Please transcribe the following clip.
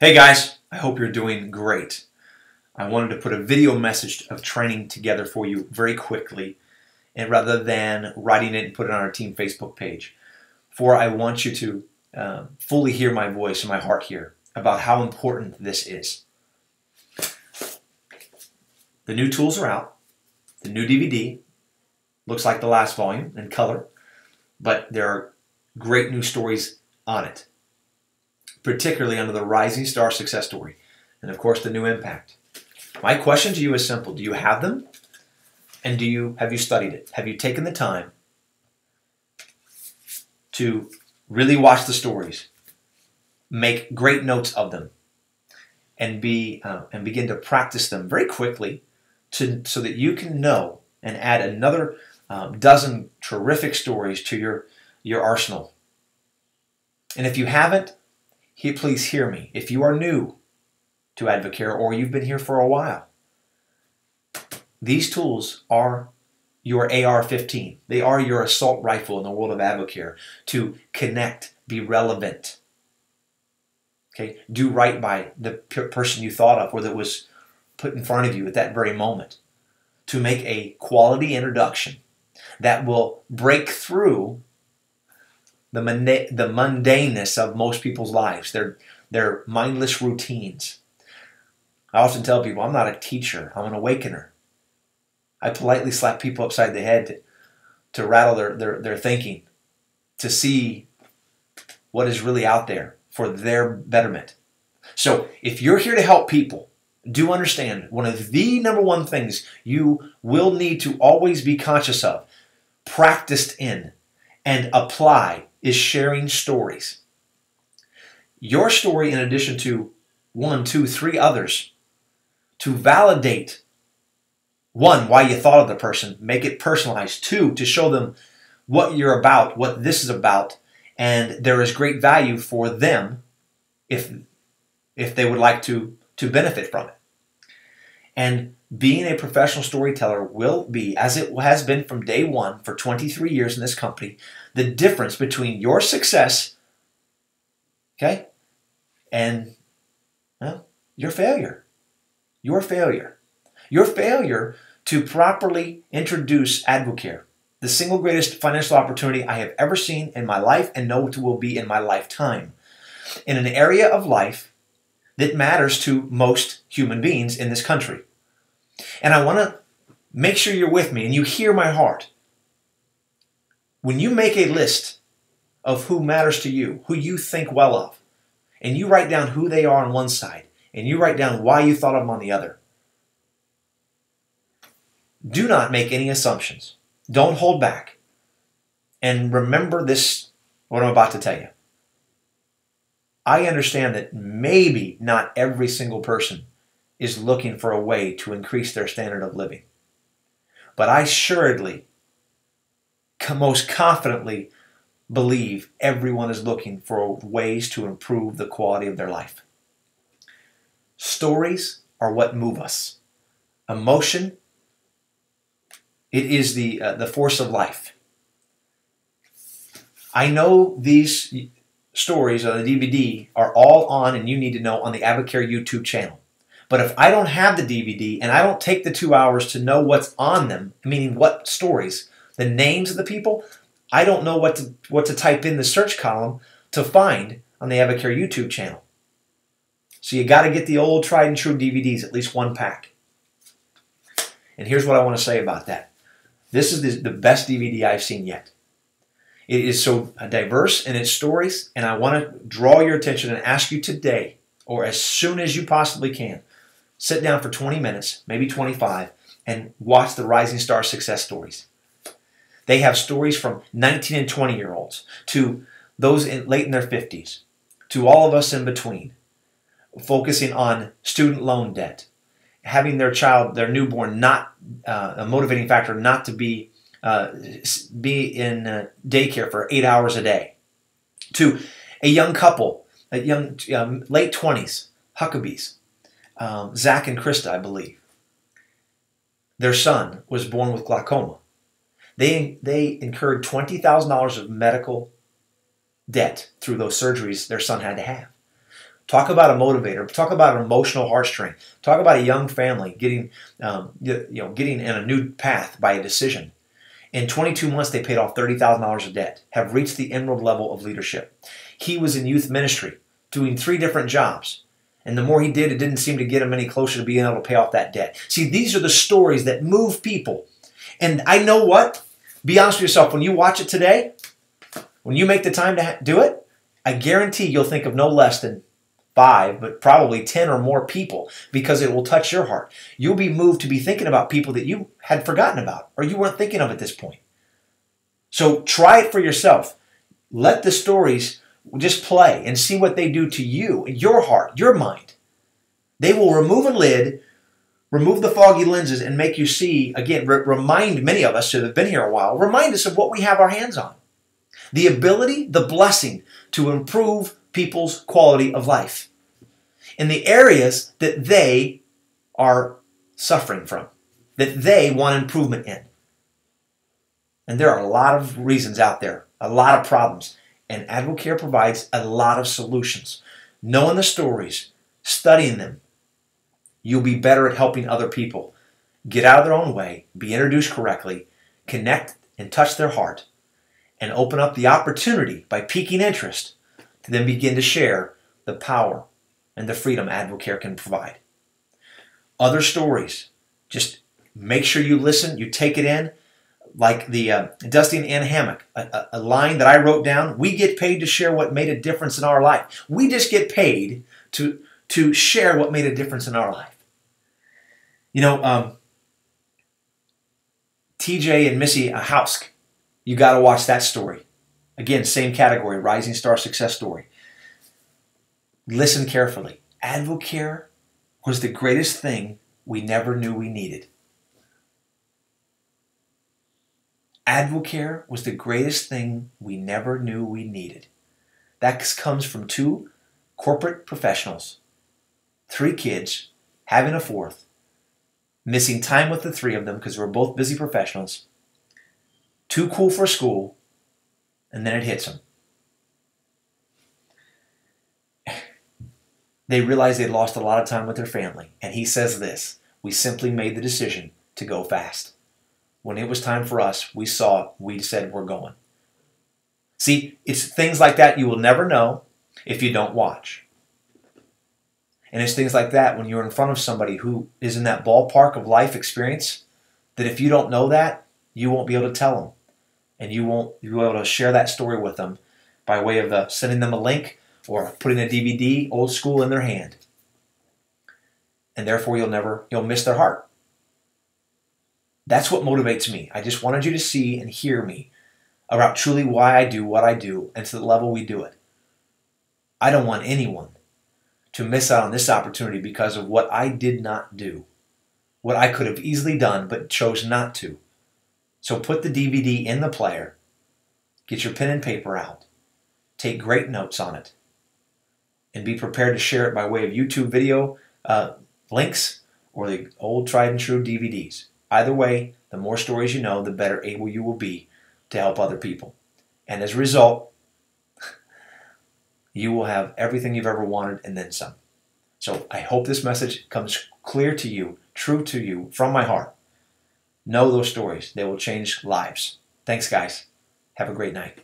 Hey guys, I hope you're doing great. I wanted to put a video message of training together for you very quickly, and rather than writing it and put it on our team Facebook page. For I want you to fully hear my voice and my heart here about how important this is. The new tools are out. The new DVD looks like the last volume in color, but there are great new stories on it, particularly under the Rising Star Success Story, and of course the new Impact. My question to you is simple. Do you have them? And have you studied it? Have you taken the time to really watch the stories, make great notes of them, and begin to practice them very quickly so that you can know and add another dozen terrific stories to your arsenal? And if you haven't, please hear me. If you are new to Advocare or you've been here for a while, these tools are your AR-15. They are your assault rifle in the world of Advocare to connect, be relevant. Okay, do right by the person you thought of or that was put in front of you at that very moment, to make a quality introduction that will break through the mundaneness of most people's lives, their mindless routines. I often tell people, I'm not a teacher, I'm an awakener. I politely slap people upside the head to rattle their thinking, to see what is really out there for their betterment. So if you're here to help people, do understand one of the number one things you will need to always be conscious of, practiced in, and apply is sharing stories. Your story, in addition to 1, 2, 3 others, to validate, 1, why you thought of the person, make it personalized. 2, to show them what you're about, what this is about, and there is great value for them if they would like to benefit from it. And being a professional storyteller will be, as it has been from day one for 23 years in this company, the difference between your success, okay, and, well, your failure. Your failure. Your failure to properly introduce Advocare, the single greatest financial opportunity I have ever seen in my life and know it will be in my lifetime, in an area of life that matters to most human beings in this country. And I want to make sure you're with me and you hear my heart. When you make a list of who matters to you, who you think well of, and you write down who they are on one side, and you write down why you thought of them on the other, do not make any assumptions. Don't hold back. And remember this, what I'm about to tell you. I understand that maybe not every single person is looking for a way to increase their standard of living. But I assuredly, most confidently believe everyone is looking for ways to improve the quality of their life. Stories are what move us. Emotion, it is the force of life. I know these stories on the DVD are all on, and you need to know, on the Advocare YouTube channel. But if I don't have the DVD and I don't take the 2 hours to know what's on them, meaning what stories, the names of the people, I don't know what to type in the search column to find on the Advocare YouTube channel. So you got to get the old tried and true DVDs, at least 1 pack. And here's what I want to say about that. This is the best DVD I've seen yet. It is so diverse in its stories, and I want to draw your attention and ask you today, or as soon as you possibly can, sit down for 20 minutes, maybe 25, and watch the Rising Star Success Stories. They have stories from 19 and 20-year-olds to those late in their 50s, to all of us in between, focusing on student loan debt, having their child, their newborn, not a motivating factor not to be in daycare for 8 hours a day, to a young couple, a young late 20s, Huckabees, Zach and Krista, I believe. Their son was born with glaucoma. They incurred $20,000 of medical debt through those surgeries their son had to have. Talk about a motivator. Talk about an emotional heartstring. Talk about a young family getting, getting in a new path by a decision. In 22 months, they paid off $30,000 of debt, have reached the emerald level of leadership. He was in youth ministry, doing 3 different jobs. And the more he did, it didn't seem to get him any closer to being able to pay off that debt. See, these are the stories that move people. And I know what? Be honest with yourself. When you watch it today, when you make the time to do it, I guarantee you'll think of no less than 5, but probably 10 or more people, because it will touch your heart. You'll be moved to be thinking about people that you had forgotten about or you weren't thinking of at this point. So try it for yourself. Let the stories just play and see what they do to you, your heart, your mind. They will remove a lid, remove the foggy lenses, and make you see, again, remind many of us that have been here a while, remind us of what we have our hands on. The ability, the blessing to improve people's quality of life in the areas that they are suffering from, that they want improvement in. And there are a lot of reasons out there, a lot of problems, and AdvoCare provides a lot of solutions. Knowing the stories, studying them, you'll be better at helping other people get out of their own way, be introduced correctly, connect and touch their heart, and open up the opportunity by piquing interest to then begin to share the power and the freedom AdvoCare can provide. Other stories, just make sure you listen, you take it in, like the Dusty and Ann Hammock, a line that I wrote down. We get paid to share what made a difference in our life. We just get paid to share what made a difference in our life. You know, TJ and Missy Hausk, you got to watch that story. Again, same category, rising star success story. Listen carefully. AdvoCare was the greatest thing we never knew we needed. AdvoCare was the greatest thing we never knew we needed. That comes from 2 corporate professionals, 3 kids, having a 4th, missing time with the 3 of them because we're both busy professionals, too cool for school, and then it hits them. They realize they lost a lot of time with their family, and he says this: we simply made the decision to go fast. When it was time for us, we saw it, we said we're going. See, it's things like that you will never know if you don't watch. And it's things like that when you're in front of somebody who is in that ballpark of life experience, that if you don't know that, you won't be able to tell them. And you won't be able to share that story with them by way of sending them a link or putting a DVD, old school, in their hand. And therefore you'll miss their heart. That's what motivates me. I just wanted you to see and hear me about truly why I do what I do and to the level we do it. I don't want anyone to miss out on this opportunity because of what I did not do, what I could have easily done but chose not to. So put the DVD in the player, get your pen and paper out, take great notes on it, and be prepared to share it by way of YouTube video links or the old tried and true DVDs. Either way, the more stories you know, the better able you will be to help other people. And as a result, you will have everything you've ever wanted and then some. So I hope this message comes clear to you, true to you, from my heart. Know those stories. They will change lives. Thanks, guys. Have a great night.